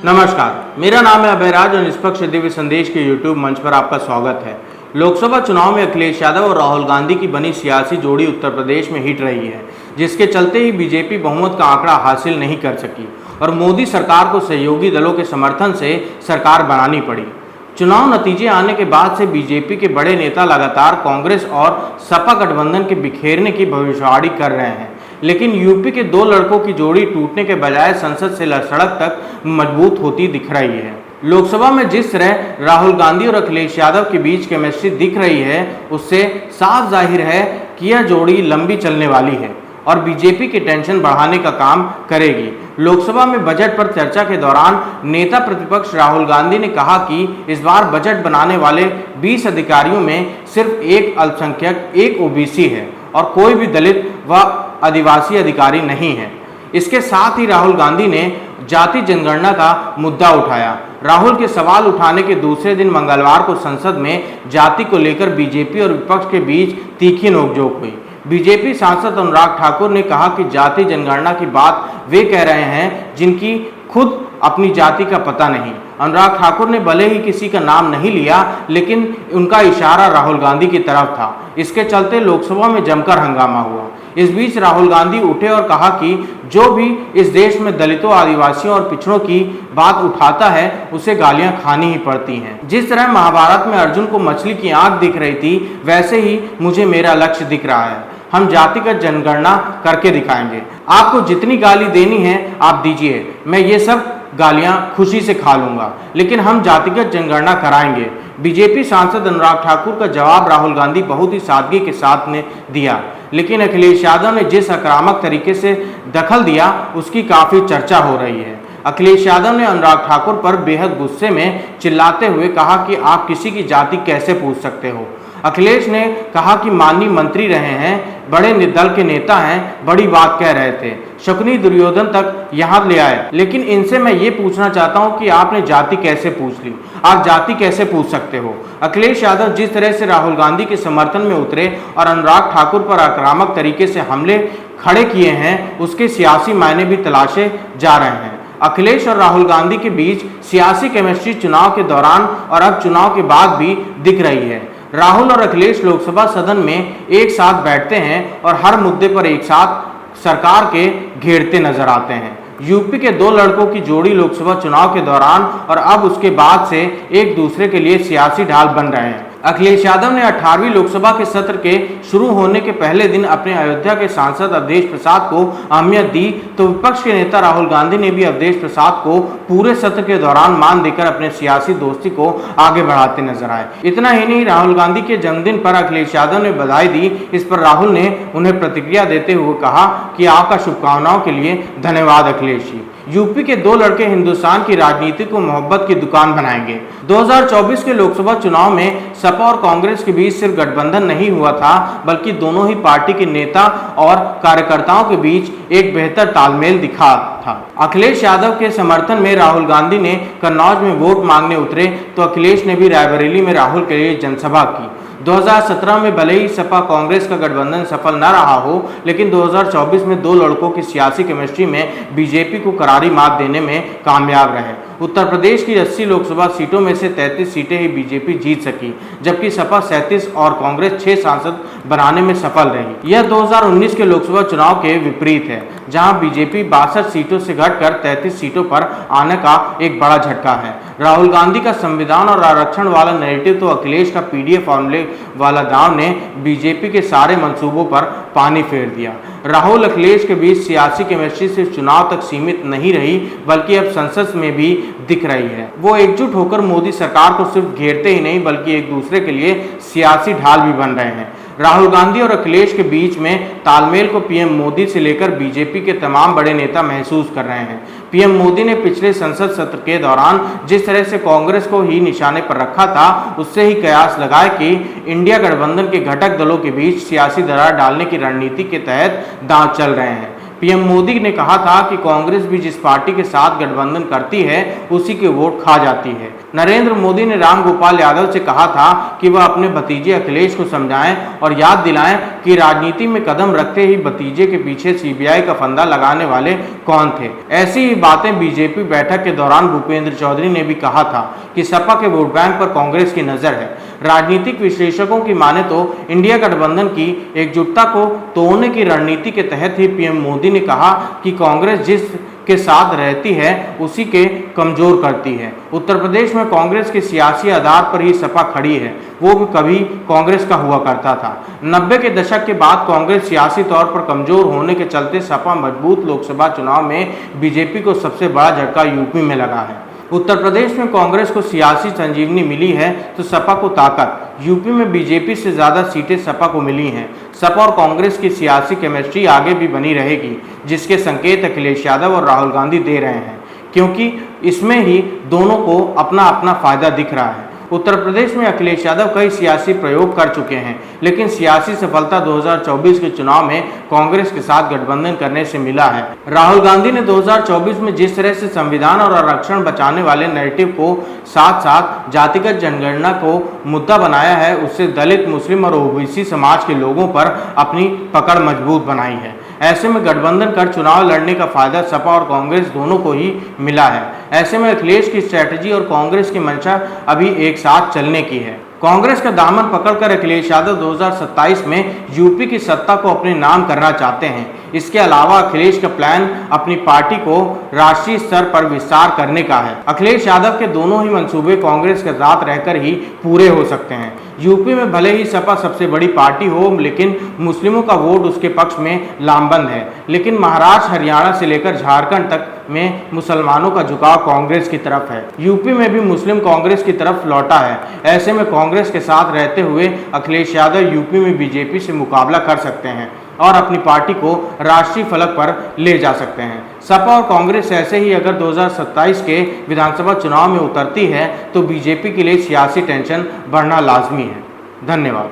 नमस्कार, मेरा नाम है अभयराज और निष्पक्ष दिव्य संदेश के यूट्यूब मंच पर आपका स्वागत है। लोकसभा चुनाव में अखिलेश यादव और राहुल गांधी की बनी सियासी जोड़ी उत्तर प्रदेश में हिट रही है, जिसके चलते ही बीजेपी बहुमत का आंकड़ा हासिल नहीं कर सकी और मोदी सरकार को सहयोगी दलों के समर्थन से सरकार बनानी पड़ी। चुनाव नतीजे आने के बाद से बीजेपी के बड़े नेता लगातार कांग्रेस और सपा गठबंधन के बिखेरने की भविष्यवाणी कर रहे हैं, लेकिन यूपी के दो लड़कों की जोड़ी टूटने के बजाय संसद से सड़क तक मजबूत होती दिख रही है। लोकसभा में जिस तरह राहुल गांधी और अखिलेश यादव के बीच केमिस्ट्री दिख रही है, उससे साफ जाहिर है कि यह जोड़ी लंबी चलने वाली है और बीजेपी की टेंशन बढ़ाने का काम करेगी। लोकसभा में बजट पर चर्चा के दौरान नेता प्रतिपक्ष राहुल गांधी ने कहा कि इस बार बजट बनाने वाले 20 अधिकारियों में सिर्फ एक अल्पसंख्यक, एक ओबीसी है और कोई भी दलित व आदिवासी अधिकारी नहीं है। इसके साथ ही राहुल गांधी ने जाति जनगणना का मुद्दा उठाया। राहुल के सवाल उठाने के दूसरे दिन मंगलवार को संसद में जाति को लेकर बीजेपी और विपक्ष के बीच तीखी नोकझोंक हुई। बीजेपी सांसद अनुराग ठाकुर ने कहा कि जाति जनगणना की बात वे कह रहे हैं जिनकी खुद अपनी जाति का पता नहीं। अनुराग ठाकुर ने भले ही किसी का नाम नहीं लिया, लेकिन उनका इशारा राहुल गांधी की तरफ था। इसके चलते लोकसभा में जमकर हंगामा हुआ। इस बीच राहुल गांधी उठे और कहा कि जो भी इस देश में दलितों, आदिवासियों और पिछड़ों की बात उठाता है उसे गालियां खानी ही पड़ती हैं। जिस तरह महाभारत में अर्जुन को मछली की आंख दिख रही थी, वैसे ही मुझे मेरा लक्ष्य दिख रहा है। हम जातिगत जनगणना करके दिखाएंगे। आपको जितनी गाली देनी है आप दीजिए, मैं ये सब गालियां खुशी से खा लूंगा, लेकिन हम जातिगत जनगणना कराएंगे। बीजेपी सांसद अनुराग ठाकुर का जवाब राहुल गांधी बहुत ही सादगी के साथ ने दिया, लेकिन अखिलेश यादव ने जिस आक्रामक तरीके से दखल दिया उसकी काफी चर्चा हो रही है। अखिलेश यादव ने अनुराग ठाकुर पर बेहद गुस्से में चिल्लाते हुए कहा कि आप किसी की जाति कैसे पूछ सकते हो। अखिलेश ने कहा कि माननीय मंत्री रहे हैं, बड़े दल के नेता हैं, बड़ी बात कह रहे थे, शकुनी दुर्योधन तक यहाँ ले आए, लेकिन इनसे मैं ये पूछना चाहता हूँ कि आपने जाति कैसे पूछ ली, आप जाति कैसे पूछ सकते हो। अखिलेश यादव जिस तरह से राहुल गांधी के समर्थन में उतरे और अनुराग ठाकुर पर आक्रामक तरीके से हमले खड़े किए हैं, उसके सियासी मायने भी तलाशे जा रहे हैं। अखिलेश और राहुल गांधी के बीच सियासी केमिस्ट्री चुनाव के दौरान और अब चुनाव के बाद भी दिख रही है। राहुल और अखिलेश लोकसभा सदन में एक साथ बैठते हैं और हर मुद्दे पर एक साथ सरकार के घेरते नजर आते हैं। यूपी के दो लड़कों की जोड़ी लोकसभा चुनाव के दौरान और अब उसके बाद से एक दूसरे के लिए सियासी ढाल बन रहे हैं। अखिलेश यादव ने 18वीं लोकसभा के सत्र के शुरू होने के पहले दिन अपने अयोध्या के सांसद अवधेश प्रसाद को अहमियत दी, तो विपक्ष के नेता राहुल गांधी ने भी अवधेश प्रसाद को पूरे सत्र के दौरान मान देकर अपने सियासी दोस्ती को आगे बढ़ाते नजर आए। इतना ही नहीं, राहुल गांधी के जन्मदिन पर अखिलेश यादव ने बधाई दी। इस पर राहुल ने उन्हें प्रतिक्रिया देते हुए कहा कि आपका शुभकामनाओं के लिए धन्यवाद अखिलेश जी। यूपी के दो लड़के हिंदुस्तान की राजनीति को मोहब्बत की दुकान बनाएंगे। 2024 के लोकसभा चुनाव में सपा और कांग्रेस के बीच सिर्फ गठबंधन नहीं हुआ था, बल्कि दोनों ही पार्टी के नेता और कार्यकर्ताओं के बीच एक बेहतर तालमेल दिखा था। अखिलेश यादव के समर्थन में राहुल गांधी ने कन्नौज में वोट मांगने उतरे, तो अखिलेश ने भी रायबरेली में राहुल के लिए जनसभा की। 2017 में भले ही सपा कांग्रेस का गठबंधन सफल न रहा हो, लेकिन 2024 में दो लड़कों की सियासी केमिस्ट्री में बीजेपी को करारी मात देने में कामयाब रहे। उत्तर प्रदेश की 80 लोकसभा सीटों में से 33 सीटें ही बीजेपी जीत सकी, जबकि सपा 37 और कांग्रेस 6 सांसद बनाने में सफल रही। यह 2019 के लोकसभा चुनाव के विपरीत है, जहां बीजेपी 62 सीटों से घटकर 33 सीटों पर आने का एक बड़ा झटका है। राहुल गांधी का संविधान और आरक्षण वाला नैरेटिव तो अखिलेश का पीडीए फॉर्मूले वाला दांव ने बीजेपी के सारे मंसूबों पर पानी फेर दिया। राहुल अखिलेश के बीच सियासी केमिस्ट्री सिर्फ चुनाव तक सीमित नहीं रही, बल्कि अब संसद में भी दिख रही है। वो एकजुट होकर मोदी सरकार को सिर्फ घेरते ही नहीं, बल्कि एक दूसरे के लिए सियासी ढाल भी बन रहे हैं। राहुल गांधी और अखिलेश के बीच में तालमेल को पीएम मोदी से लेकर बीजेपी के तमाम बड़े नेता महसूस कर रहे हैं। पीएम मोदी ने पिछले संसद सत्र के दौरान जिस तरह से कांग्रेस को ही निशाने पर रखा था, उससे ही कयास लगाए कि इंडिया गठबंधन के घटक दलों के बीच सियासी दरार डालने की रणनीति के तहत दांव चल रहे हैं। पीएम मोदी ने कहा था कि कांग्रेस भी जिस पार्टी के साथ गठबंधन करती है उसी के वोट खा जाती है। नरेंद्र मोदी ने राम गोपाल यादव से कहा था कि वह अपने भतीजे अखिलेश को समझाएं और याद दिलाएं कि राजनीति में कदम रखते ही भतीजे के पीछे सीबीआई का फंदा लगाने वाले कौन थे। ऐसी ही बातें बीजेपी बैठक के दौरान भूपेंद्र चौधरी ने भी कहा था कि सपा के वोट बैंक पर कांग्रेस की नजर है। राजनीतिक विश्लेषकों की माने तो इंडिया गठबंधन की एकजुटता को तोड़ने की रणनीति के तहत ही पीएम मोदी ने कहा कि कांग्रेस जिस के साथ रहती है उसी के कमजोर करती है। उत्तर प्रदेश में कांग्रेस के सियासी आधार पर ही सपा खड़ी है, वो भी कभी कांग्रेस का हुआ करता था। 90 के दशक के बाद कांग्रेस सियासी तौर पर कमजोर होने के चलते सपा मजबूत लोकसभा चुनाव में बीजेपी को सबसे बड़ा झटका यूपी में लगा है। उत्तर प्रदेश में कांग्रेस को सियासी संजीवनी मिली है तो सपा को ताकत। यूपी में बीजेपी से ज़्यादा सीटें सपा को मिली हैं। सपा और कांग्रेस की सियासी केमिस्ट्री आगे भी बनी रहेगी, जिसके संकेत अखिलेश यादव और राहुल गांधी दे रहे हैं, क्योंकि इसमें ही दोनों को अपना अपना फायदा दिख रहा है। उत्तर प्रदेश में अखिलेश यादव कई सियासी प्रयोग कर चुके हैं, लेकिन सियासी सफलता 2024 के चुनाव में कांग्रेस के साथ गठबंधन करने से मिला है। राहुल गांधी ने 2024 में जिस तरह से संविधान और आरक्षण बचाने वाले नैरेटिव को साथ साथ जातिगत जनगणना को मुद्दा बनाया है, उससे दलित, मुस्लिम और ओबीसी समाज के लोगों पर अपनी पकड़ मजबूत बनाई है। ऐसे में गठबंधन कर चुनाव लड़ने का फायदा सपा और कांग्रेस दोनों को ही मिला है। ऐसे में अखिलेश की स्ट्रैटेजी और कांग्रेस की मंशा अभी एक साथ चलने की है। कांग्रेस का दामन पकड़कर अखिलेश यादव 2027 में यूपी की सत्ता को अपने नाम करना चाहते हैं। इसके अलावा अखिलेश का प्लान अपनी पार्टी को राष्ट्रीय स्तर पर विस्तार करने का है। अखिलेश यादव के दोनों ही मंसूबे कांग्रेस के साथ रहकर ही पूरे हो सकते हैं। यूपी में भले ही सपा सबसे बड़ी पार्टी हो, लेकिन मुस्लिमों का वोट उसके पक्ष में लामबंद है। लेकिन महाराष्ट्र, हरियाणा से लेकर झारखंड तक में मुसलमानों का झुकाव कांग्रेस की तरफ है। यूपी में भी मुस्लिम कांग्रेस की तरफ लौटा है। ऐसे में कांग्रेस के साथ रहते हुए अखिलेश यादव यूपी में बीजेपी से मुकाबला कर सकते हैं और अपनी पार्टी को राष्ट्रीय फलक पर ले जा सकते हैं। सपा और कांग्रेस ऐसे ही अगर 2027 के विधानसभा चुनाव में उतरती है तो बीजेपी के लिए सियासी टेंशन बढ़ना लाजमी है। धन्यवाद।